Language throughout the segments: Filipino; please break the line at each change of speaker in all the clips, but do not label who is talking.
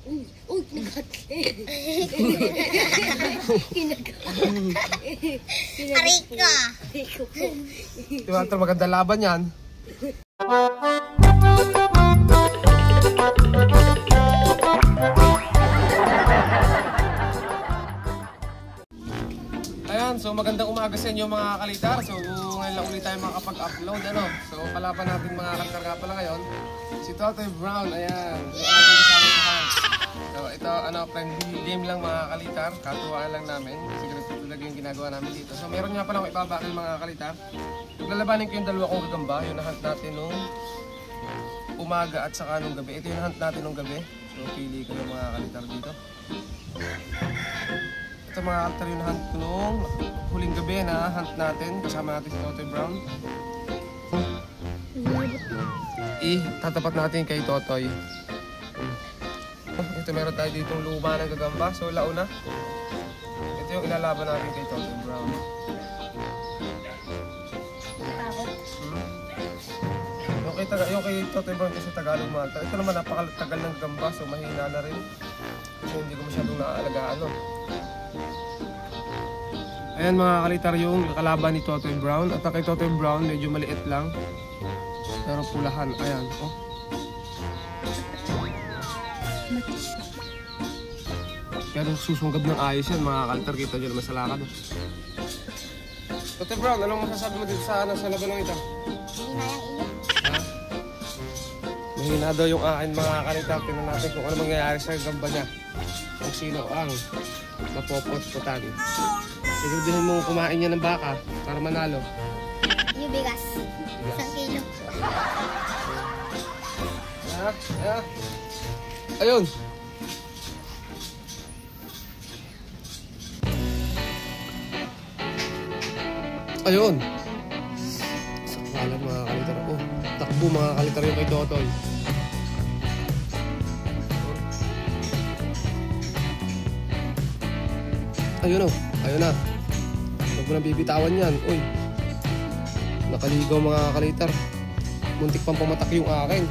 Uy, kinagat.
Arika.
Diba, ito maganda laban yan. Ayan, so magandang umaga sa inyo mga kalitar. So ngayon lang ulit tayo makapag-upload, ano. So kalaban natin mga kalitar nga pala ngayon, si Totoy Brown. Ayan, yung ating kasama sa hand. So ito, ano, friendly game lang mga kalitar. Katuwaan lang namin. Sigurado talaga yung ginagawa namin dito. So meron nga pala akong ibabakil mga kalitar. Lalabanin ko yung dalawa kong gagamba. Yung nahunt natin nung umaga at saka nung gabi. Ito yung nahunt natin nung gabi. So pili ko yung mga kalitar dito. Ito mga kalitar yung nahunt ko nung huling gabi na hunt natin. Kasama natin si Totoy Brown. Tatapat natin kay Totoy. Ito meron tayo ditong luma ng gagamba. So launa. Ito yung ilalaban natin kay Totoy Brown. Yung kay Totoy Brown kasi Tagalog Malta. Ito naman napakatagal ng gamba. So mahina na rin. Kasi hindi ko masyadong naaalagaan. No? Ayan mga kalitar yung kalaban ni Totoy Brown. At kay Totoy Brown medyo maliit lang. Pero pulahan. Ayan. Oh. Pero susunggab ng ayos yan mga kalitar. Kita nyo naman sa lakad. Totoy Brown, anong masasabi mo dito sa laban ng ito? Mahina daw yung akin mga kalitar. Tingnan natin kung ano mangyayari sa gamba niya. Kung sino ang mapopot-potan. Siguraduhin mo kumain niya ng baka para manalo.
Yung bigas. 1 kilo.
Ayun. Ayun. Sakala mga kalitar. Oh, takbo mga kalitar yung kay Totoy. Ayun o. Ayun na. Huwag mo na bibitawan yan. Uy. Nakaligaw mga kalitar. Muntik pang pamatak yung akin.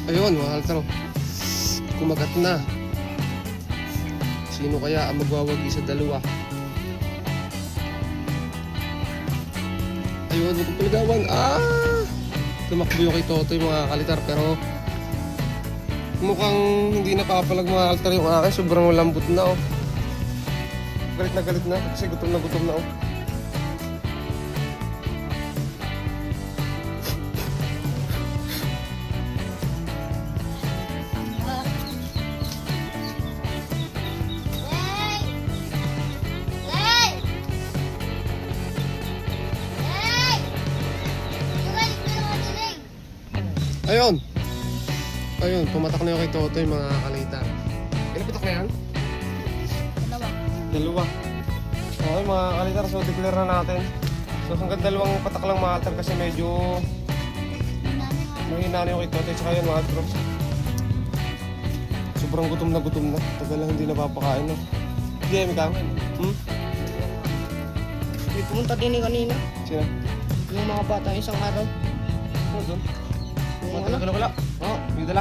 Ayun mga kalitar. Kumagat na. Sino kaya ang magwawagi sa dalawa? Ayun, huwag kong paligawan. Tumakbo yung kay Totoy mga kalitar. Pero mukhang hindi napapalag mga kalitar yung akin. Sobrang lambot na oh. Galit na kasi gutom na oh. Ayun. Ayun, pumatak na yung kay Totoy mga kalitar. Ilan patak na yan? Dalawa. Okay mga kalitar, so declare na natin. So hanggang dalawang patak lang mga kalitar kasi medyo mahina na yung kay Totoy. Tsaka yun mga kalitar. Sobrang gutom na. Tagal lang hindi napapakain no. Hindi, may kami.
May pumunta din kanina.
Sino?
Yung mga bata isang araw.
Ano doon?
Wala.
Oo, yung dala.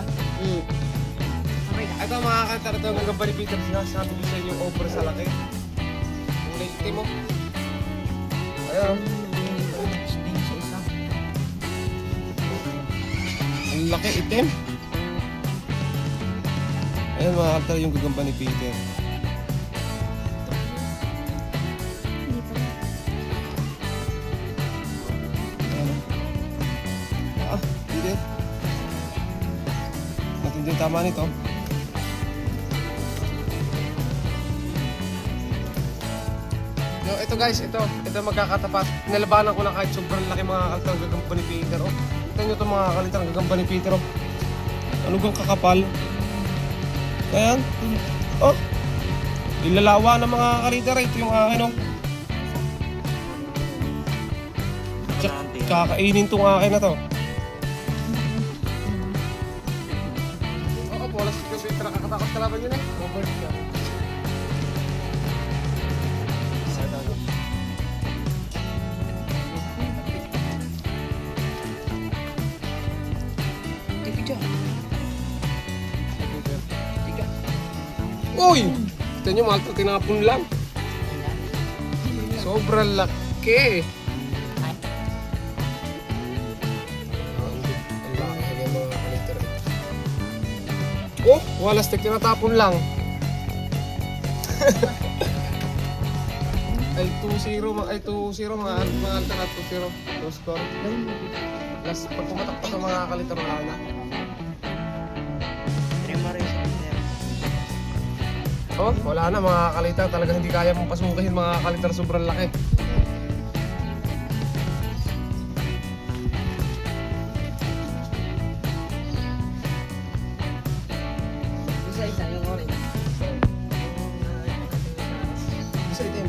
Ito mga kalitar, ito ang gagamba ni Peter. Sinasabi ko sa inyo yung over sa laki. Kulay itim mo. Ayan. Ang laki itim. Ayan mga kalitar yung gagamba ni Peter. Hindi tama nito. So, ito guys, ito magkakatapat. Nalabanan ko na kahit sobrang laki mga kalitar ang gagamba ni Peter. Oh. Ito nyo ito mga kalitar ang gagamba ni Peter. Oh. Ano gang kakapal? Ayan. Oh. Ilalawa ng mga kalitar. Ito yung akin. Oh. Kakainin tong akin na to. Oo, wala si Peter. Nakakatakot kalaban yun eh. Over siya. Uy! Ito nyo, mga altar, tinapon lang. Sobrang laki. Ang laki ng mga kaliter. Oh, walas tek, tinatapon lang. Ay 2-0 mga altar at 2-0. 2 score. Last, pag pumatak pa ito mga kaliter, wala na. Oh, wala na mga kaliter. Talaga hindi kaya mong pasukin mga kaliter. Sobrang laki.
Isa-isa yung orange.
Isa itim.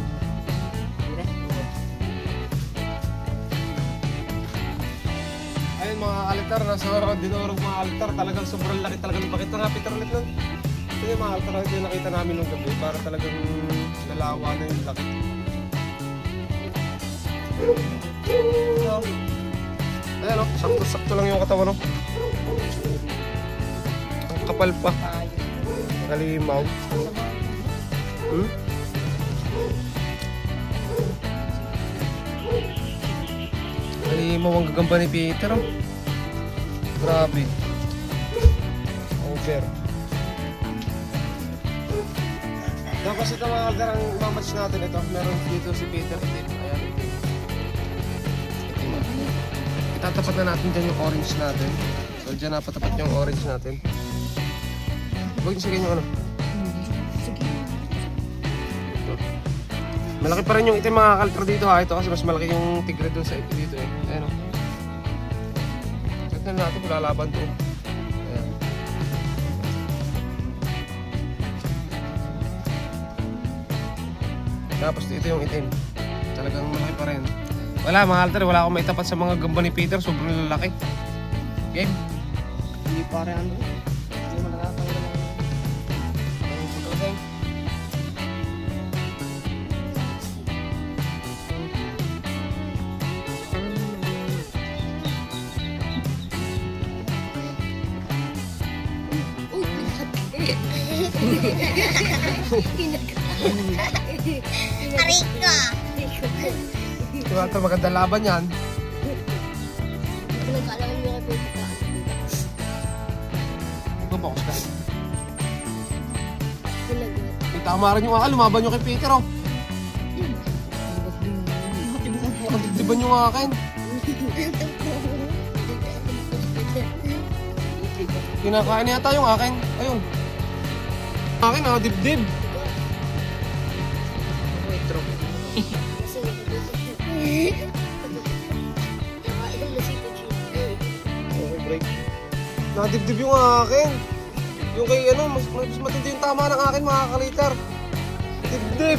Ayun mga kaliter. Nasa dinurog mga kaliter. Talagang sobrang laki. Talagang pakita nga Peter ulit nun. Ito yung mga kaliter na nakita namin nung gabi. Para talagang lalawa na yung laki. Ayan o, sakto-sakto lang yung katawan o. Ang kapal pa. Kalimaw. Kalimaw ang gagamba ni Peter o. Grabe. Over. Tapos ito mga kalder, ang mamatch natin ito. Meron dito si Peter itim. Ayan. Itim. Itatapat na natin dyan yung orange natin. So dyan napatapat yung orange natin. Huwag niyo sige yung ano. Malaki pa rin yung itim mga kalter dito ha. Ito kasi mas malaki yung tigre doon sa ito dito eh. Ayan o. Check na natin kung lalaban to. Ayan. Tapos ito yung itim. Talagang malaki pa rin. Wala mga kalter, wala akong maitapat sa mga gamba ni Peter. Sobrang lalaki. Game.
Hindi pare ano. Hindi mo nakakawala ng pagkakasay.
Arika.
Ito ata maganda laban yan.
Nagkalaman mo kay Peter.
Magbabox ka. May tama rin yung akal. Lumaban nyo kay Peter oh. Makadibdiban yung akin. Kinakain yata yung akin. Ayun. Akin ah, dibdib. Okay, break. Nadibdib yung akin. Yung kay ano, mas matindi yung tama ng akin mga kaliter. Dibdib.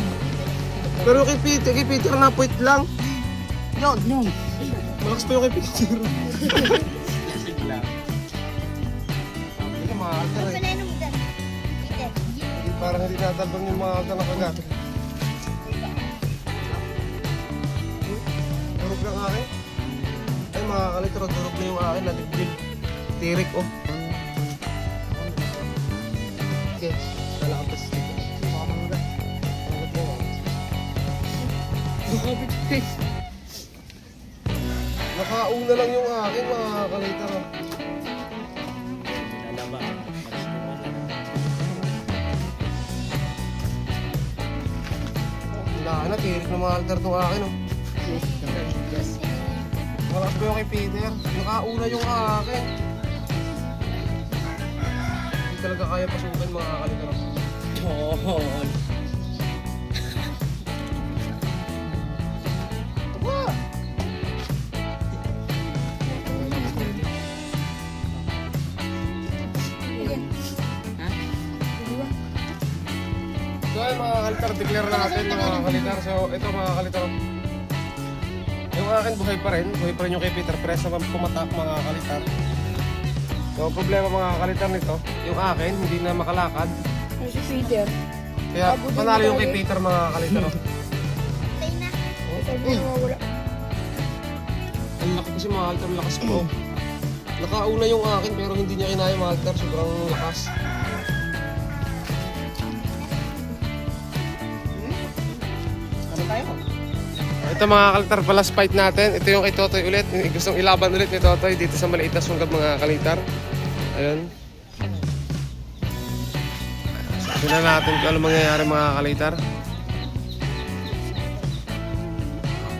Pero kay Peter na puwit lang. Yun. Malakas pa yung kay Peter. Hindi mga kaliter eh. Parang hindi natalbang yung mga kaliter na kagat. Durog lang akin. Ay mga kaliter, durog na yung akin. Nadibdib. Tirik oh. Okay, lalakad pa dito. Nakauna lang yung akin mga kaliter. Wala na, tirik na mga kaliter itong akin oh. Malakas ba yung kay Peter? Nakauna yung akin. Hindi talaga kaya pasukin mga kaliter.
Oo.
Tuwa! So ayun mga kaliter, declare na natin mga kaliter. So ito mga kaliter. Yung akin buhay pa rin yung kay Peter. Press naman pumatak mga kaliter. So problema mga kaliter nito, yung akin hindi na makalakad.
Si Peter.
Kaya panalo yung kay Peter mga kaliter.
Tay na.
Sabi niya wala.
Ang laki kasi mga kaliter, lakas ko. Nakauna yung akin pero hindi niya kinaya mga kaliter, sobrang lakas. Ito mga kalitar, palas fight natin. Ito yung kay Totoy ulit. Gustong ilaban ulit ni Totoy dito sa maliit na sunggab mga kalitar. Ayun. Tignan natin kung ano mangyayari mga kalitar.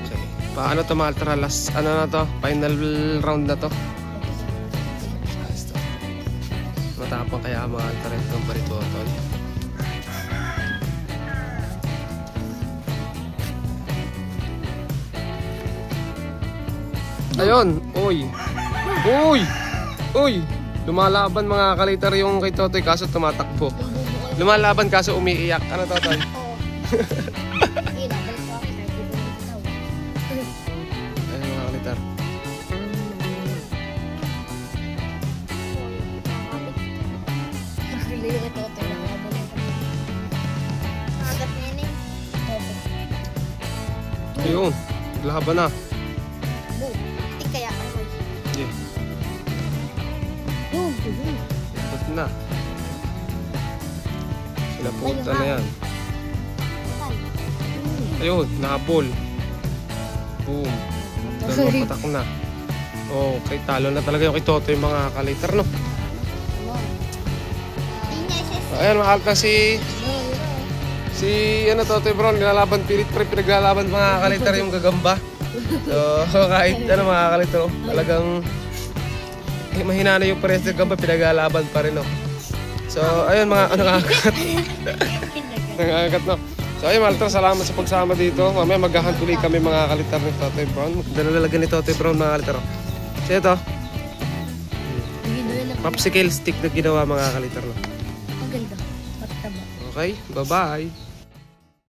Okay. Paano ito mga kalitar? Last, ano na to? Final round na to. Matapang kaya mga kalitar itong pa ni Totoy. Ayun, uy. Uy! Uy! Lumalaban mga kalitar yung kay Totoy kaso tumatakbo. Lumalaban kaso umiiyak. Ano Totoy?
Ayun, nabalik ko ako. Kahit di ba ikaw.
Ayun mga kalitar.
Nakaliyo ito. Ito lang ako na. Nakagat niya eh.
Ayun, laban na.
Boom. Tik kaya ako.
Yeah,
Boom.
labas na. Sila punta na yan. Ayun, nakabol. Boom. Dalawang patak na. Okay, talo na talaga yung kay Totoy mga kalitar, no? Ayan, mahal na si Totoy Brown, nilalaban pilit pre, pinaglalaban mga kalitar yung gagamba. So, kahit ano mga kalitar, no? Talagang mahina na yung pares ng gagamba, pinaglalaban pa rin, no? So, ayun mga nangangagat. Nangangagat, no? So, ayun mga kalitar, salamat sa pagsama dito. Mamaya maghahunt ulit kami mga kalitar ni Totoy Brown. Dalalagyan ni Totoy Brown mga kalitar. So, ito, popsicle stick na ginawa mga kalitar, no?
Maganda. Mataba.
Okay, bye-bye.